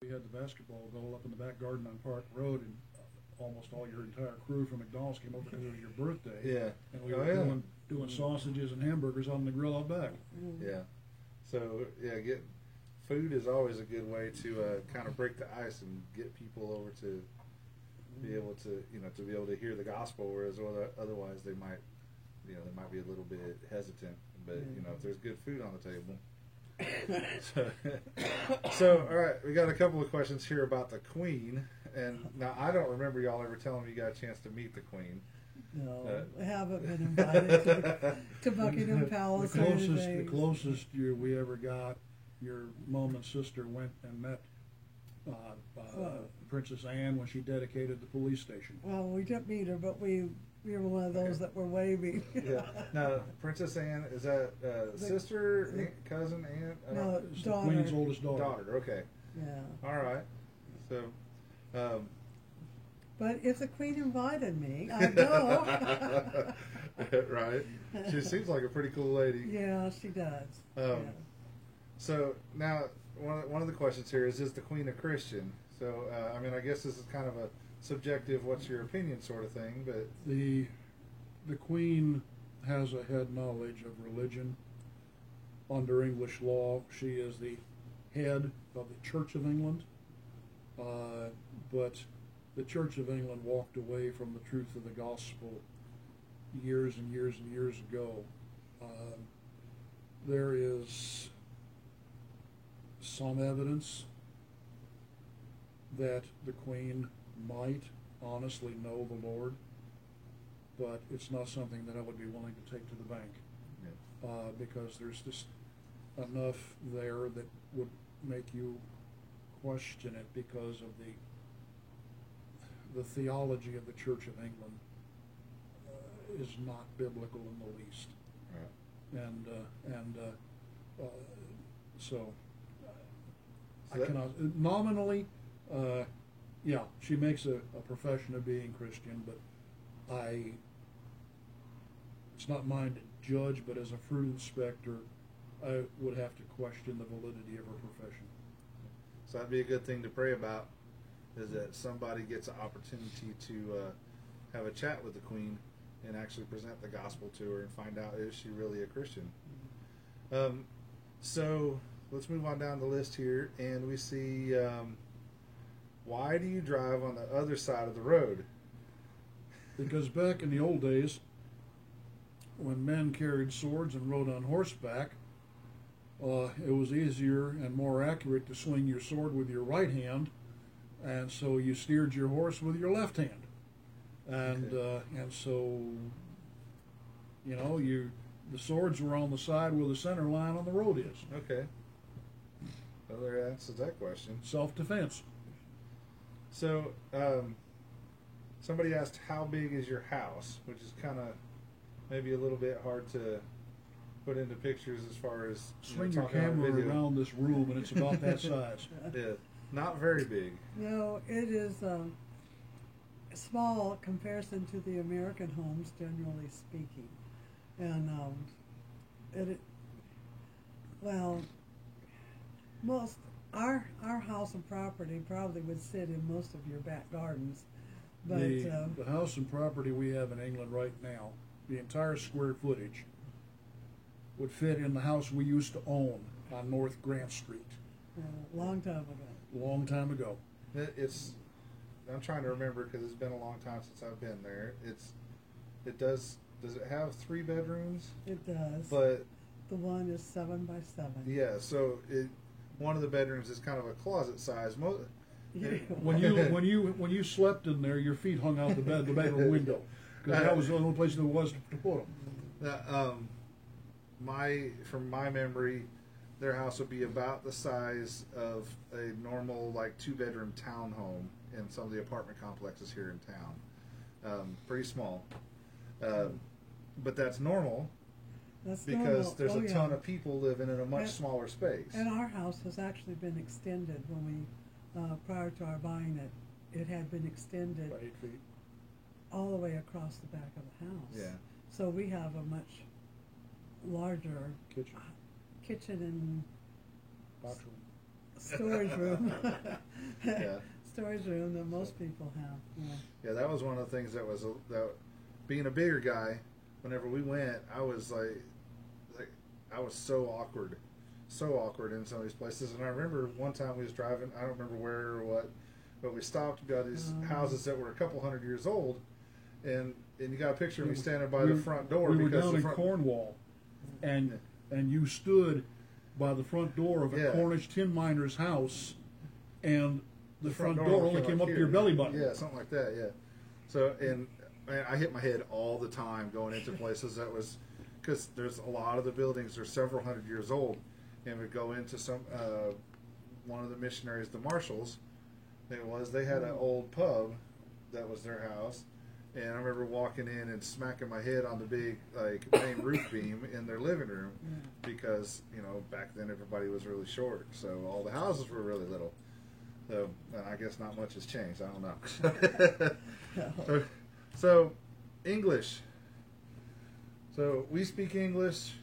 We had the basketball goal up in the back garden on Park Road, and almost all your entire crew from McDonald's came over because it was your birthday. Yeah. And we were doing sausages and hamburgers on the grill out back. Yeah. So get food is always a good way to kind of break the ice and get people over to be able to hear the gospel, whereas otherwise they might be a little bit hesitant. But if there's good food on the table. So all right, we got a couple of questions here about the Queen, and now I don't remember y'all ever telling me you got a chance to meet the Queen. No, I haven't been invited to Buckingham Palace or anything. The closest we ever got, your mom and sister went and met Princess Anne when she dedicated the police station. Well, we didn't meet her, but we were one of those that were waving. Yeah. Now, Princess Anne, is that sister, cousin, aunt? No, It's daughter. the Queen's oldest daughter. Daughter, okay. Yeah. All right. So, But if the Queen invited me, I'd go. right. She seems like a pretty cool lady. Yeah, she does. Yeah. So now, one of the questions here is the Queen a Christian? So, I guess this is kind of a subjective, what's your opinion sort of thing, but The Queen has a head knowledge of religion. Under English law, she is the head of the Church of England, but the Church of England walked away from the truth of the gospel years and years and years ago. There is some evidence that the Queen might honestly know the Lord, but it's not something that I would be willing to take to the bank, because there's just enough there that would make you question it because of the theology of the Church of England is not biblical in the least. Right. So I cannot nominally. Yeah, she makes a profession of being Christian, but it's not mine to judge, but as a fruit inspector, I would have to question the validity of her profession. So that'd be a good thing to pray about, is that somebody gets an opportunity to have a chat with the Queen and actually present the gospel to her and find out, is she really a Christian? So let's move on down the list here, and we see, why do you drive on the other side of the road? Because back in the old days, when men carried swords and rode on horseback, it was easier and more accurate to swing your sword with your right hand, and so you steered your horse with your left hand, and so the swords were on the side where the center line on the road is. Okay. Well, there answers that question. Self-defense. So, somebody asked, how big is your house? Which is kind of maybe a little bit hard to put into pictures as far as Swing your talking on camera video. around this room, and it's about that size. Yeah, not very big. No, it is small comparison to the American homes, generally speaking. And most our house and property probably would sit in most of your back gardens, but The house and property we have in England right now, the entire square footage would fit in the house we used to own on North Grant Street long time ago. long time ago. I'm trying to remember because it's been a long time since I've been there. Does it have 3 bedrooms? It does. But the one is 7 by 7. yeah, so one of the bedrooms is kind of a closet size. When you slept in there, your feet hung out the bedroom window because that was the only place there was to put them. From my memory, their house would be about the size of a normal 2-bedroom townhome in some of the apartment complexes here in town. Pretty small, but that's normal. That's Because normal. there's a ton of people living in a much smaller space. And our house has actually been extended when we, prior to our buying it, it had been extended About 8 feet. all the way across the back of the house. Yeah. So we have a much larger Kitchen. kitchen and Box room. storage room Yeah. storage room that most people have. Yeah. Yeah, that was one of the things that was that being a bigger guy. Whenever we went, I was like I was so awkward in some of these places. And I remember one time we was driving. I don't remember where or what, but we stopped by these houses that were a couple hundred years old, and you got a picture of me standing by the front door. We were because down the in front, Cornwall, and you stood by the front door of a Yeah. Cornish tin miner's house, and the front door only came came up to here. your belly button. Yeah, something like that. Yeah. So and I hit my head all the time going into places that was because there's a lot of the buildings are several hundred years old, and we go into some one of the missionaries, the Marshalls. They had an old pub that was their house, and I remember walking in and smacking my head on the big main roof beam in their living room because back then everybody was really short, so all the houses were really little. So I guess not much has changed. I don't know. So English. So we speak English.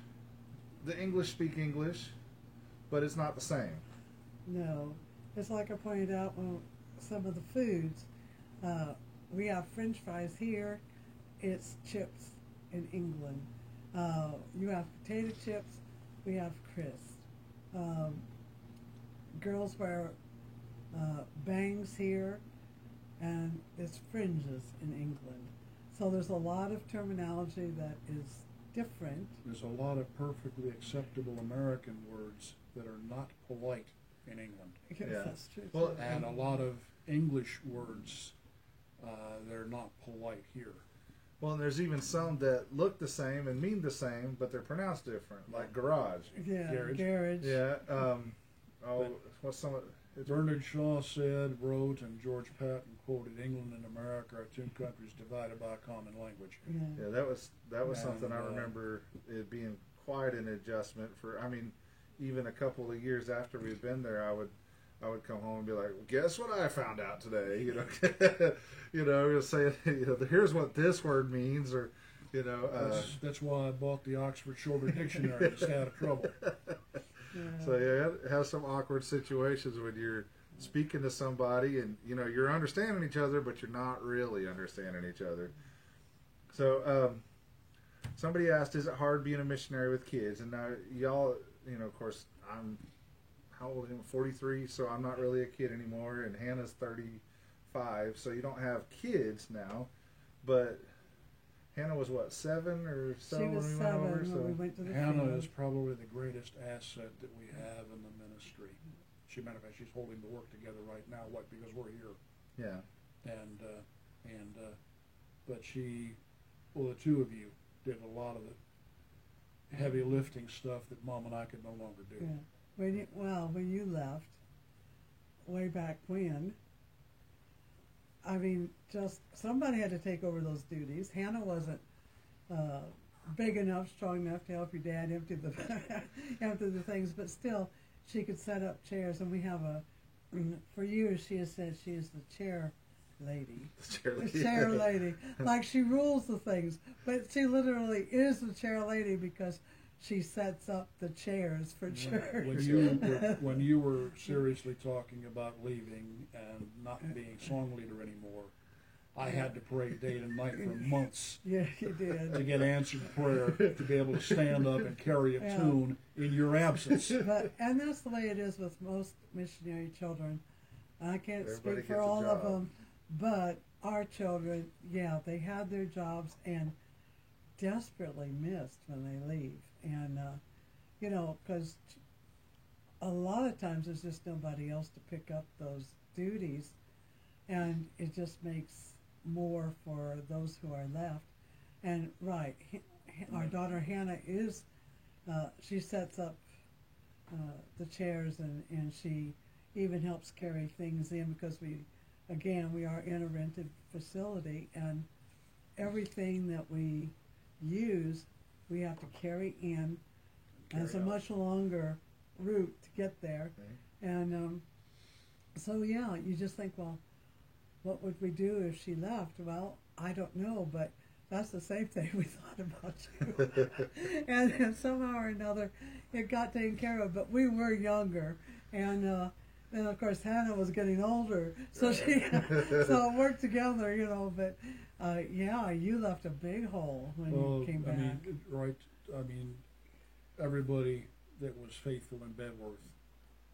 The English speak English, but it's not the same. No, it's like I pointed out when some of the foods. We have French fries here. It's chips in England. You have potato chips. We have crisps. Girls wear bangs here, and it's fringes in England. So there's a lot of terminology that is different. There's a lot of perfectly acceptable American words that are not polite in England, Yeah. That's true. Well, and a lot of English words they're not polite here. Well, and there's even some that look the same and mean the same, but they're pronounced different, like garage. Yeah, Garage. garage. Yeah. What's some? Bernard Shaw said, wrote, and George Patton quoted, "England and America are two countries divided by a common language." Yeah. Yeah, that was And, something I remember it being quite an adjustment for. I mean, even a couple of years after we'd been there, I would come home and be like, well, "Guess what I found out today?" Just saying, here's what this word means, or That's why I bought the Oxford Shorter Dictionary to stay out of trouble. Yeah. So yeah, have some awkward situations when you're speaking to somebody and you're understanding each other, but you're not really understanding each other. So somebody asked, "Is it hard being a missionary with kids?" And now y'all, of course, I'm how old am I? 43, so I'm not really a kid anymore, and Hannah's 35, so you don't have kids now, but Hannah was what, 7 or so She was when we 7 went over? when So we went to the Hannah field. is probably the greatest asset that we have in the ministry. Matter of fact, she's holding the work together right now. What? Because we're here, yeah, but the two of you did a lot of the heavy lifting stuff that Mom and I could no longer do. Yeah. When you left, way back when, I mean, just somebody had to take over those duties. Hannah wasn't big enough, strong enough to help your dad empty the things, but still, she could set up chairs. And we have for years she has said she is the chair lady. The chair lady. Like she rules the things, but she literally is the chair lady because she sets up the chairs for church. When you were seriously talking about leaving and not being song leader anymore, I had to pray day and night for months Yeah, you did. to get answered prayer, to be able to stand up and carry a tune in your absence. And that's the way it is with most missionary children. I can't Everybody speak for gets a all of job. them, but our children, they had their jobs and desperately missed when they leave. And, because a lot of times there's just nobody else to pick up those duties, and it just makes more for those who are left. And our daughter Hannah is, she sets up the chairs and she even helps carry things in because we are in a rented facility, and everything that we use we have to carry in. And it's a much longer route to get there. And so you just think, well, what would we do if she left? Well, I don't know, but that's the same thing we thought about you. and somehow or another, it got taken care of. But we were younger, and And of course, Hannah was getting older, so she so it worked together, you know. But yeah, you left a big hole when you came back. I mean, right? I mean, everybody that was faithful in Bedworth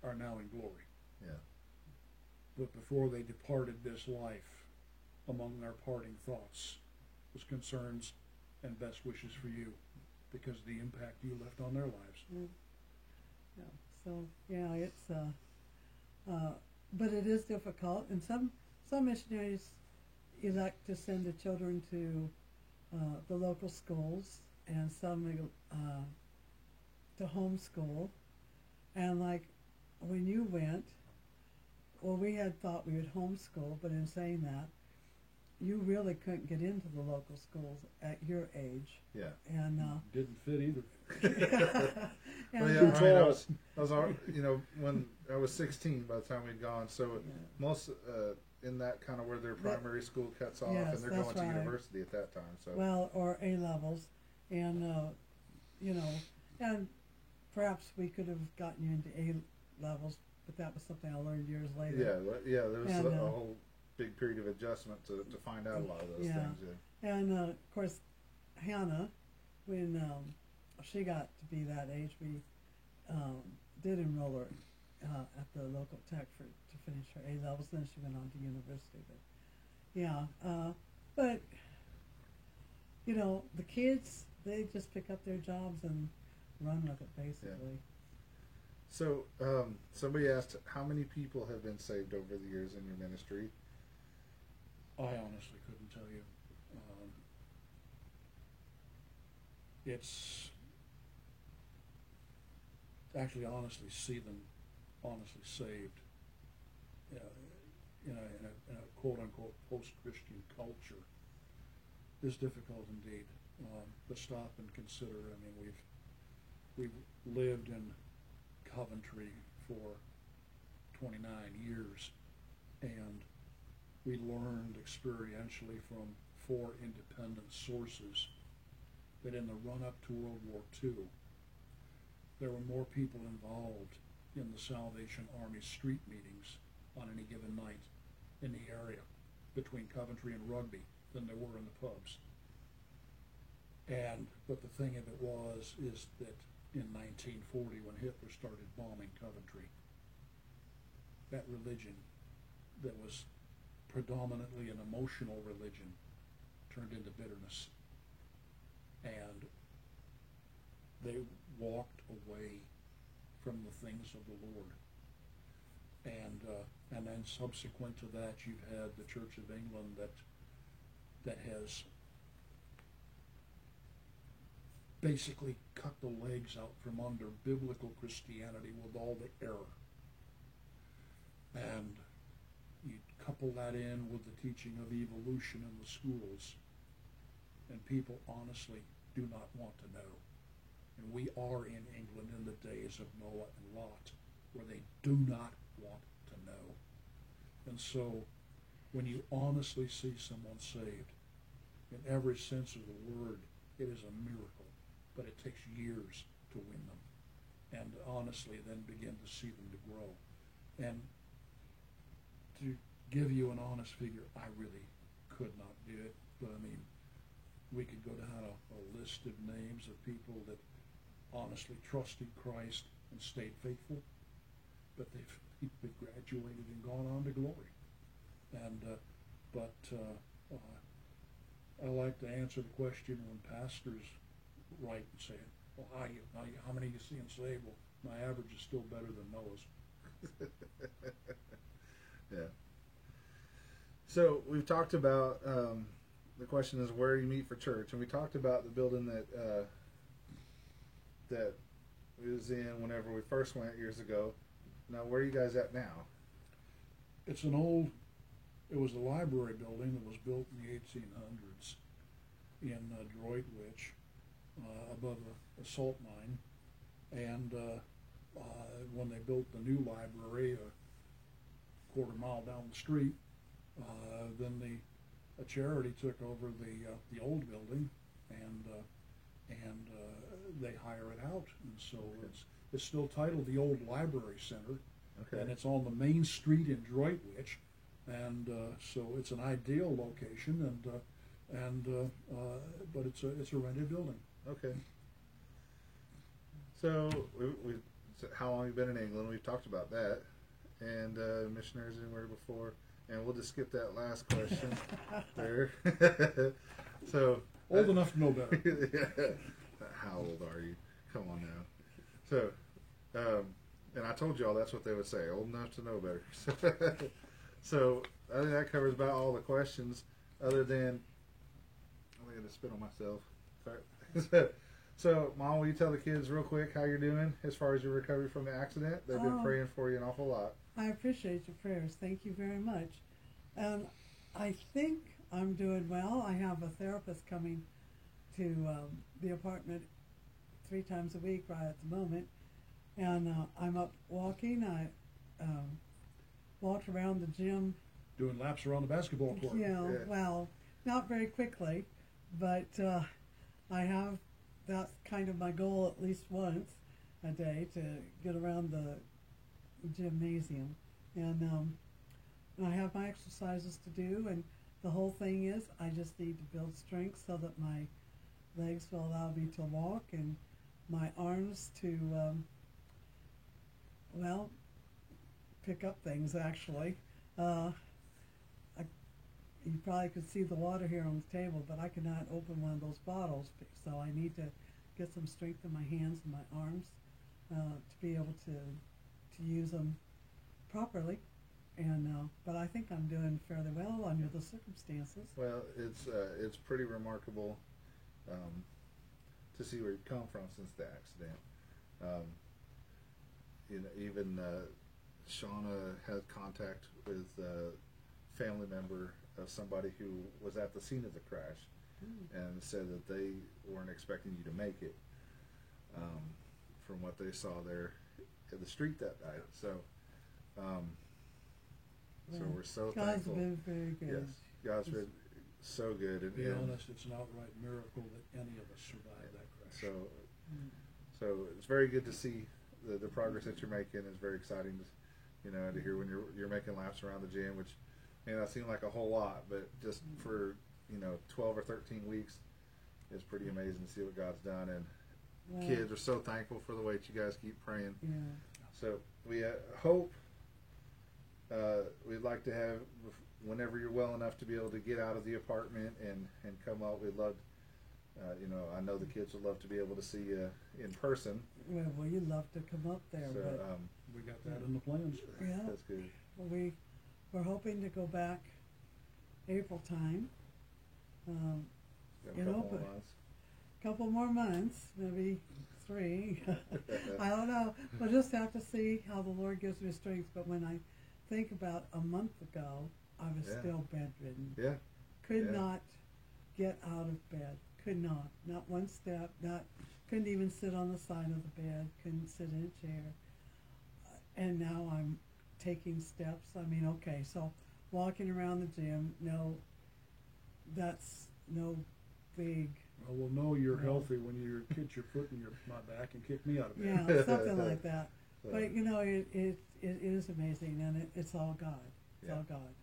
are now in glory. Yeah. But before they departed this life, among their parting thoughts was concerns and best wishes for you, because of the impact you left on their lives. Yeah. So yeah, it's but it is difficult, and some missionaries elect to send the children to the local schools, and some to homeschool. And like when you went, well, we had thought we would homeschool, but in saying that, you really couldn't get into the local schools at your age. Yeah. And Didn't fit either. and, Well, yeah, I mean, I was, you know, when I was 16 by the time we'd gone. So most in that kind of where their primary school cuts off, Yes, and they're that's going to right. university at that time. So well, or A levels, and you know, and perhaps we could have gotten you into A levels, but that was something I learned years later. yeah, there was And, a whole big period of adjustment to find out a lot of those Yeah. things. Yeah. And of course, Hannah, when she got to be that age, we did enroll her at the local tech to finish her A levels. Then she went on to university. But yeah, but you know, the kids, they just pick up their jobs and run with it, basically. So somebody asked, how many people have been saved over the years in your ministry? I honestly couldn't tell you. It's actually honestly see them honestly saved. In a quote unquote post-Christian culture is difficult indeed. To stop and consider. I mean, we've lived in Coventry for 29 years, and we learned experientially from 4 independent sources that in the run-up to World War II, there were more people involved in the Salvation Army street meetings on any given night in the area between Coventry and Rugby than there were in the pubs. But the thing of it is that in 1940, when Hitler started bombing Coventry, that religion that was predominantly an emotional religion turned into bitterness, and they walked away from the things of the Lord. And then subsequent to that, you've had the Church of England that has basically cut the legs out from under biblical Christianity with all the error. And you couple that in with the teaching of evolution in the schools, and people honestly do not want to know. And we are in England in the days of Noah and Lot, where they do not want to know. And so when you honestly see someone saved, in every sense of the word, it is a miracle. But it takes years to win them, and honestly then begin to see them to grow. And to give you an honest figure, I really could not do it, but I mean, we could go down a list of names of people that honestly trusted Christ and stayed faithful, but they've graduated and gone on to glory. And I like to answer the question when pastors write and say, well, how many are you seeing saved? Well, my average is still better than Noah's. Yeah. So we've talked about the question is where you meet for church, and we talked about the building that we was in whenever we first went years ago. Now, where are you guys at now? It was a library building that was built in the 1800s in Droitwich, above a salt mine. And when they built the new library a quarter mile down the street, then a charity took over the old building, and they hire it out. And so it's still titled the Old Library Center, Okay. and it's on the main street in Droitwich, and so it's an ideal location, but it's a rented building. Okay. So so how long have you been in England? We've talked about that, and missionaries anywhere before, and we'll just skip that last question there. So Old enough to know better. yeah. How old are you? Come on now. So, and I told y'all that's what they would say. Old enough to know better. So I think that covers about all the questions, other than I'm gonna spit on myself. Sorry. So, Mom, will you tell the kids real quick how you're doing as far as your recovery from the accident? They've been praying for you an awful lot. I appreciate your prayers. Thank you very much. I think I'm doing well. I have a therapist coming to the apartment 3 times a week right at the moment. And I'm up walking. I walked around the gym. Doing laps around the basketball court. You know, Yeah. well, not very quickly, but I have, that's kind of my goal at least once a day to get around the gymnasium. And I have my exercises to do, and the whole thing is I just need to build strength so that my legs will allow me to walk, and my arms to, well, pick up things actually. You probably could see the water here on the table, but I cannot open one of those bottles, so I need to get some strength in my hands and my arms to be able to use them properly. And but I think I'm doing fairly well under the circumstances. Well, it's pretty remarkable to see where you've come from since the accident. You know, even Shauna had contact with a family member of somebody who was at the scene of the crash, and said that they weren't expecting you to make it from what they saw there in the street that night. So, so Well, we're so God's thankful. been very good. Yes, God's been so good. To And, be and honest, it's an outright miracle that any of us survived that crash. so, Mm. so it's very good to see the progress that you're making. It's very exciting to, you know, to hear when you're making laps around the gym, which may not seem like a whole lot, but just for, you know, 12 or 13 weeks, it's pretty amazing to see what God's done. And Well, kids are so thankful for the way that you guys keep praying. Yeah. So we hope we'd like to have, whenever you're well enough to be able to get out of the apartment and come out, we'd love, you know, I know the kids would love to be able to see you in person. Well, you'd love to come up there, So but We got that in the plans. yeah, that's good. we're hoping to go back April time. Got a You couple know, more but- months. Couple more months, maybe 3. I don't know. We'll just have to see how the Lord gives me strength. But when I think about a month ago, I was Yeah. still bedridden. Yeah. Could Yeah. not get out of bed. Could not. Not one step. Couldn't even sit on the side of the bed. Couldn't sit in a chair. And now I'm taking steps. I mean, okay, so walking around the gym, no, that's no big, Well, we'll know you're No. healthy when you get your foot in my back and kick me out of bed. yeah, something like that. So, But you know, it is amazing, and it's all God. It's Yeah. all God,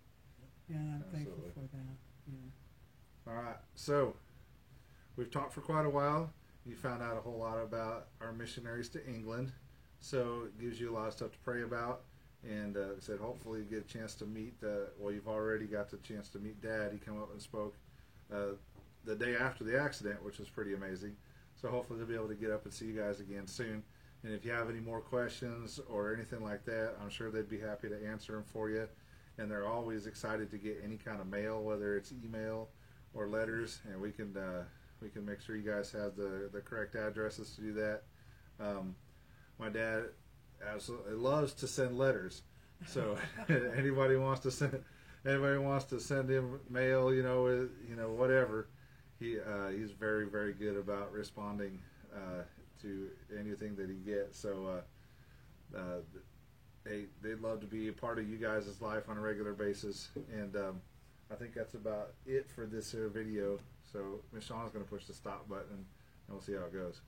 and I'm thankful Absolutely. for that. Yeah. all right. So we've talked for quite a while. You found out a whole lot about our missionaries to England. So it gives you a lot of stuff to pray about. And said hopefully you get a chance to meet, well, you've already got the chance to meet Dad. He came up and spoke the day after the accident, which was pretty amazing. So hopefully they'll be able to get up and see you guys again soon. And if you have any more questions or anything like that, I'm sure they'd be happy to answer them for you. And they're always excited to get any kind of mail, whether it's email or letters, and we can make sure you guys have the correct addresses to do that. My dad absolutely loves to send letters, so anybody wants to send him mail, you know, whatever. He's very, very good about responding to anything that he gets. So they'd love to be a part of you guys' life on a regular basis. And I think that's about it for this video. So Miss Shauna's going to push the stop button, and we'll see how it goes.